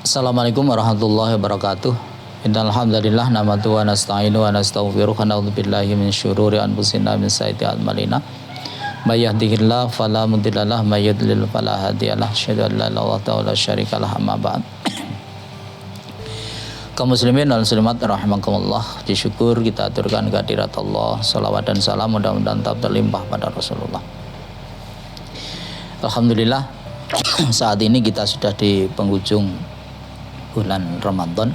Assalamualaikum warahmatullahi wabarakatuh. Innal hamdalillah nahmaduhu wa nasta'inu wa nastaghfiruh wa na'udzu billahi min syururi anfusina min sayyiati a'malina. May yahdihillahu fala mudhillalah, may yudlil fala hadiyalah. Asyhadu an la ilaha illallah wa syarikalah, amma ba'd. Kaum muslimin wal muslimat rahimakumullah, puji syukur kita aturkan kehadirat Allah. Salawat dan salam mudah-mudahan tetap terlimpah pada Rasulullah. Alhamdulillah, saat ini kita sudah di penghujung bulan Ramadan.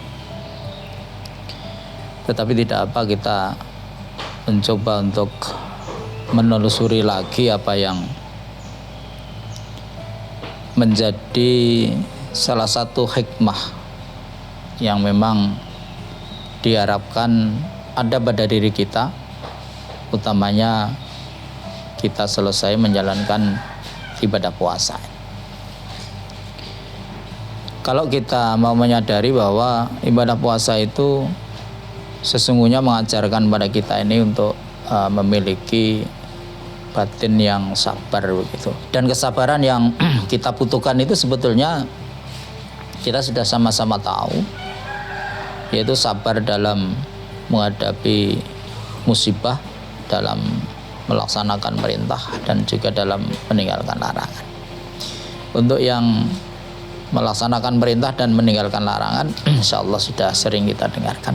Tetapi tidak apa, kita mencoba untuk menelusuri lagi apa yang menjadi salah satu hikmah yang memang diharapkan ada pada diri kita, utamanya kita selesai menjalankan ibadah puasa. Kalau kita mau menyadari bahwa ibadah puasa itu sesungguhnya mengajarkan pada kita ini untuk memiliki batin yang sabar begitu. Dan kesabaran yang kita butuhkan itu sebetulnya kita sudah sama-sama tahu, yaitu sabar dalam menghadapi musibah, dalam melaksanakan perintah, dan juga dalam meninggalkan larangan. Untuk yang melaksanakan perintah dan meninggalkan larangan, insya Allah sudah sering kita dengarkan.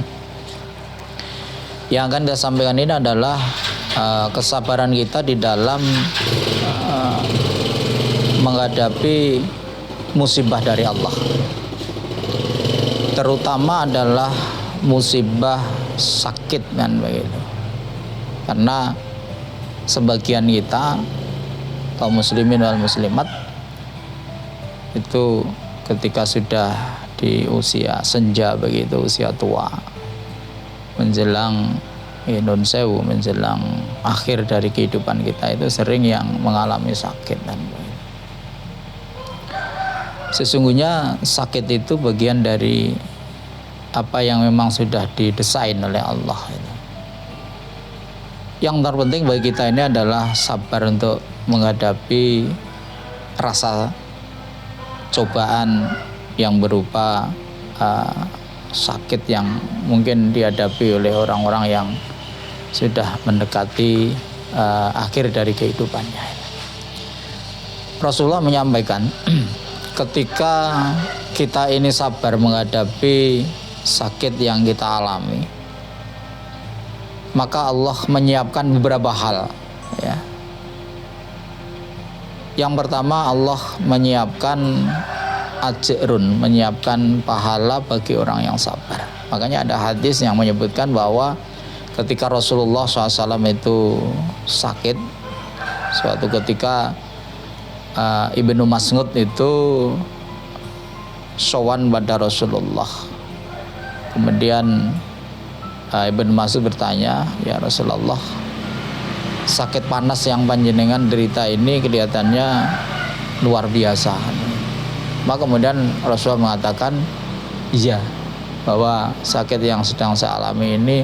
Yang akan kita sampaikan ini adalah kesabaran kita di dalam menghadapi musibah dari Allah, terutama adalah musibah sakit kan begitu. Karena sebagian kita kaum muslimin wal muslimat itu ketika sudah di usia senja begitu, usia tua, menjelang nun sewu, menjelang akhir dari kehidupan kita, itu sering yang mengalami sakit dan sesungguhnya sakit itu bagian dari apa yang memang sudah didesain oleh Allah. Yang terpenting bagi kita ini adalah sabar untuk menghadapi rasa cobaan yang berupa sakit yang mungkin dihadapi oleh orang-orang yang sudah mendekati akhir dari kehidupannya. Rasulullah menyampaikan, ketika kita ini sabar menghadapi sakit yang kita alami, maka Allah menyiapkan beberapa hal, ya. Yang pertama, Allah menyiapkan ajrun, menyiapkan pahala bagi orang yang sabar. Makanya ada hadis yang menyebutkan bahwa ketika Rasulullah SAW itu sakit, suatu ketika Ibnu Mas'ud itu sowan pada Rasulullah. Kemudian Ibnu Mas'ud bertanya, ya Rasulullah, sakit panas yang panjenengan derita ini kelihatannya luar biasa. Maka kemudian Rasulullah mengatakan, iya, bahwa sakit yang sedang saya alami ini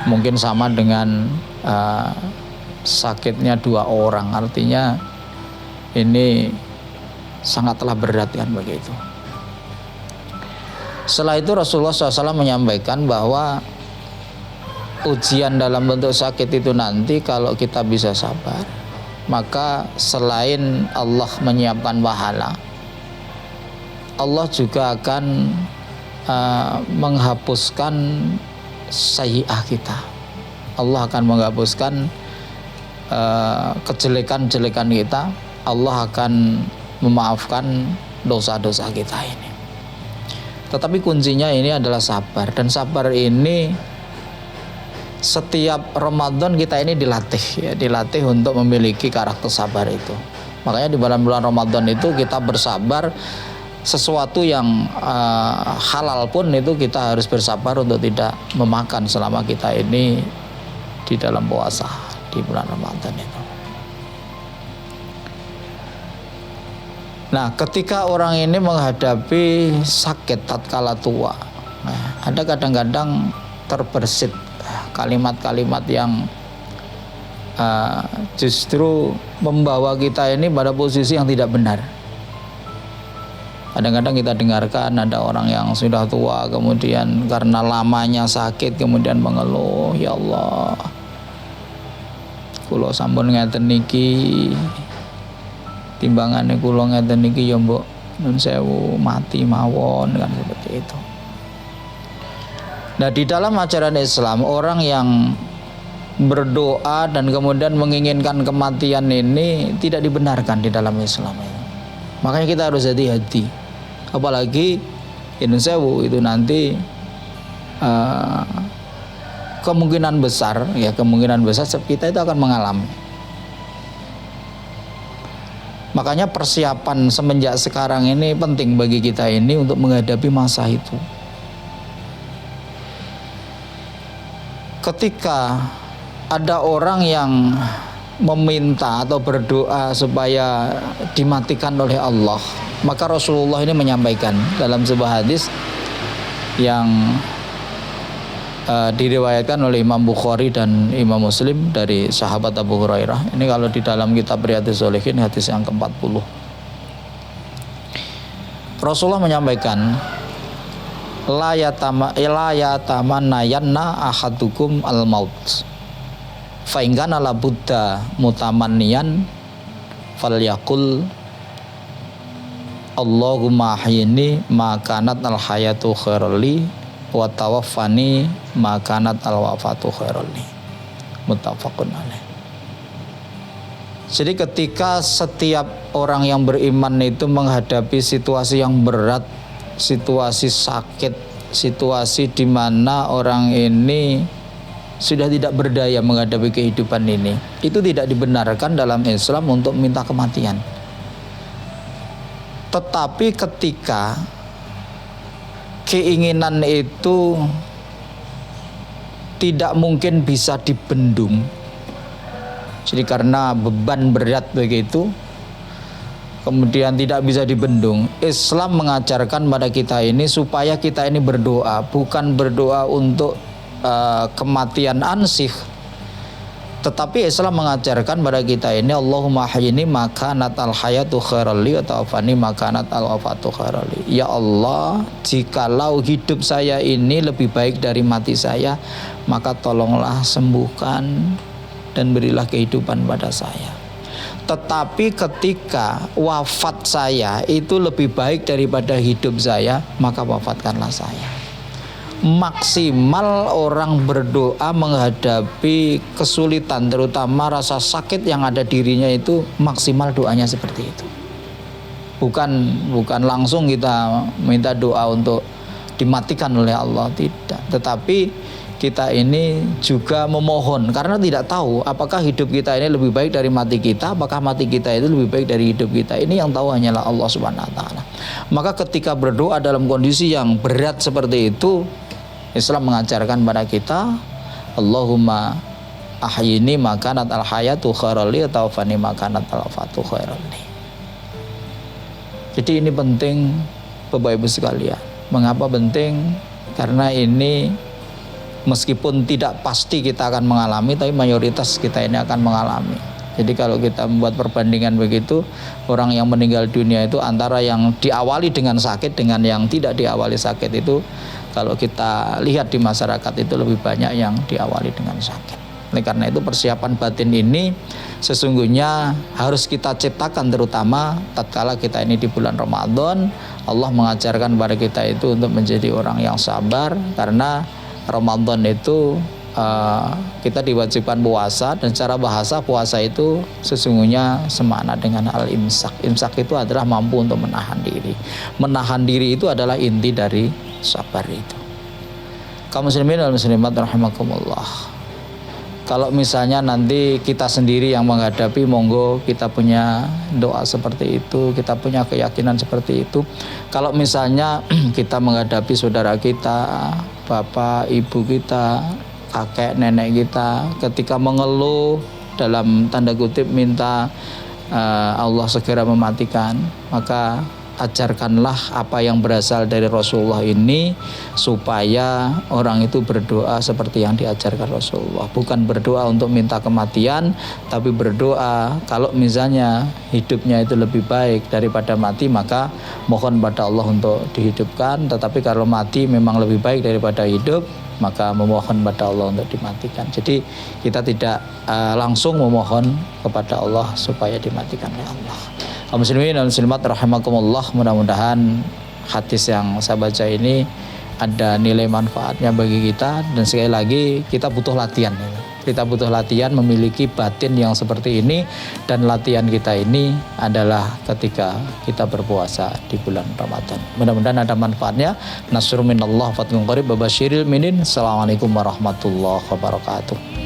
mungkin sama dengan sakitnya dua orang. Artinya ini sangatlah berat kan begitu. Setelah itu Rasulullah SAW menyampaikan bahwa ujian dalam bentuk sakit itu nanti kalau kita bisa sabar, maka selain Allah menyiapkan pahala, Allah juga akan menghapuskan sayyi'ah kita. Allah akan menghapuskan kejelekan-jelekan kita. Allah akan memaafkan dosa-dosa kita ini. Tetapi kuncinya ini adalah sabar. Dan sabar ini setiap Ramadan kita ini dilatih, ya, dilatih untuk memiliki karakter sabar itu. Makanya di bulan Ramadan itu kita bersabar, sesuatu yang halal pun itu kita harus bersabar untuk tidak memakan selama kita ini di dalam puasa di bulan Ramadan itu. Nah, ketika orang ini menghadapi sakit tatkala tua, ada kadang-kadang terbersit kalimat-kalimat yang justru membawa kita ini pada posisi yang tidak benar. Kadang-kadang kita dengarkan ada orang yang sudah tua kemudian karena lamanya sakit kemudian mengeluh, ya Allah, kula sampun ngeten niki, timbangane kula ngeten niki ya mbok nun sewu mati mawon, kan seperti itu. Nah, di dalam ajaran Islam orang yang berdoa dan kemudian menginginkan kematian ini tidak dibenarkan di dalam Islam ini. Makanya kita harus hati-hati. Apalagi Indonesia itu nanti kemungkinan besar kita itu akan mengalami. Makanya persiapan semenjak sekarang ini penting bagi kita ini untuk menghadapi masa itu. Ketika ada orang yang meminta atau berdoa supaya dimatikan oleh Allah, maka Rasulullah ini menyampaikan dalam sebuah hadis yang diriwayatkan oleh Imam Bukhari dan Imam Muslim dari sahabat Abu Hurairah. Ini kalau di dalam kitab Riyadhus Shalihin hadis yang ke-40. Rasulullah menyampaikan, la yatamannayanna ahadukum al-maut fa in kana la budda mutamanniyan falyaqul Allahumma ahyini ma kanat al hayatu khairali wa tawaffani ma kanat al wafatu khairali. Muttafaqun alaih. Jadi ketika setiap orang yang beriman itu menghadapi situasi yang berat, situasi sakit, situasi di mana orang ini sudah tidak berdaya menghadapi kehidupan ini, itu tidak dibenarkan dalam Islam untuk minta kematian. Tetapi ketika keinginan itu tidak mungkin bisa dibendung, jadi karena beban berat begitu, kemudian tidak bisa dibendung, Islam mengajarkan pada kita ini supaya kita ini berdoa, bukan berdoa untuk kematian ansih, tetapi Islam mengajarkan pada kita ini Allahumma ahyini makanat al hayatu khairali wa tawaffani makanat al wafatu khairali. Ya Allah, jikalau hidup saya ini lebih baik dari mati saya, maka tolonglah sembuhkan dan berilah kehidupan pada saya. Tetapi ketika wafat saya itu lebih baik daripada hidup saya, maka wafatkanlah saya. Maksimal orang berdoa menghadapi kesulitan, terutama rasa sakit yang ada dirinya, itu maksimal doanya seperti itu. Bukan langsung kita minta doa untuk dimatikan oleh Allah, tidak. Tetapi kita ini juga memohon, karena tidak tahu apakah hidup kita ini lebih baik dari mati kita, apakah mati kita itu lebih baik dari hidup kita. Ini yang tahu hanyalah Allah Subhanahu wa taala. Maka ketika berdoa dalam kondisi yang berat seperti itu, Islam mengajarkan pada kita Allahumma ahyini makanat al hayatu khairali wa tawaffani makanat al wafatu khairali. Jadi ini penting Bapak Ibu sekalian. Mengapa penting? Karena ini meskipun tidak pasti kita akan mengalami, tapi mayoritas kita ini akan mengalami. Jadi kalau kita membuat perbandingan begitu, orang yang meninggal dunia itu antara yang diawali dengan sakit dengan yang tidak diawali sakit itu, kalau kita lihat di masyarakat itu lebih banyak yang diawali dengan sakit. Oleh karena itu persiapan batin ini sesungguhnya harus kita ciptakan, terutama tatkala kita ini di bulan Ramadan. Allah mengajarkan kepada kita itu untuk menjadi orang yang sabar, karena Ramadan itu kita diwajibkan puasa, dan secara bahasa puasa itu sesungguhnya semakna dengan al-imsak. Imsak itu adalah mampu untuk menahan diri. Menahan diri itu adalah inti dari sabar itu. Kaum muslimin dan muslimat rahimakumullah. Kalau misalnya nanti kita sendiri yang menghadapi, monggo kita punya doa seperti itu, kita punya keyakinan seperti itu. Kalau misalnya kita menghadapi saudara kita, bapak, ibu kita, kakek, nenek kita, ketika mengeluh dalam tanda kutip minta Allah segera mematikan, maka ajarkanlah apa yang berasal dari Rasulullah ini supaya orang itu berdoa seperti yang diajarkan Rasulullah. Bukan berdoa untuk minta kematian, tapi berdoa kalau misalnya hidupnya itu lebih baik daripada mati, maka mohon pada Allah untuk dihidupkan. Tetapi kalau mati memang lebih baik daripada hidup, maka memohon pada Allah untuk dimatikan. Jadi kita tidak langsung memohon kepada Allah supaya dimatikan oleh Allah. Kaum muslimin dan muslimat rahimakumullah, mudah-mudahan hadis yang saya baca ini ada nilai manfaatnya bagi kita, dan sekali lagi kita butuh latihan. Kita butuh latihan memiliki batin yang seperti ini, dan latihan kita ini adalah ketika kita berpuasa di bulan Ramadan. Mudah-mudahan ada manfaatnya. Nasrun minallah, fathun qarib, babasyiril minin. Assalamualaikum warahmatullahi wabarakatuh.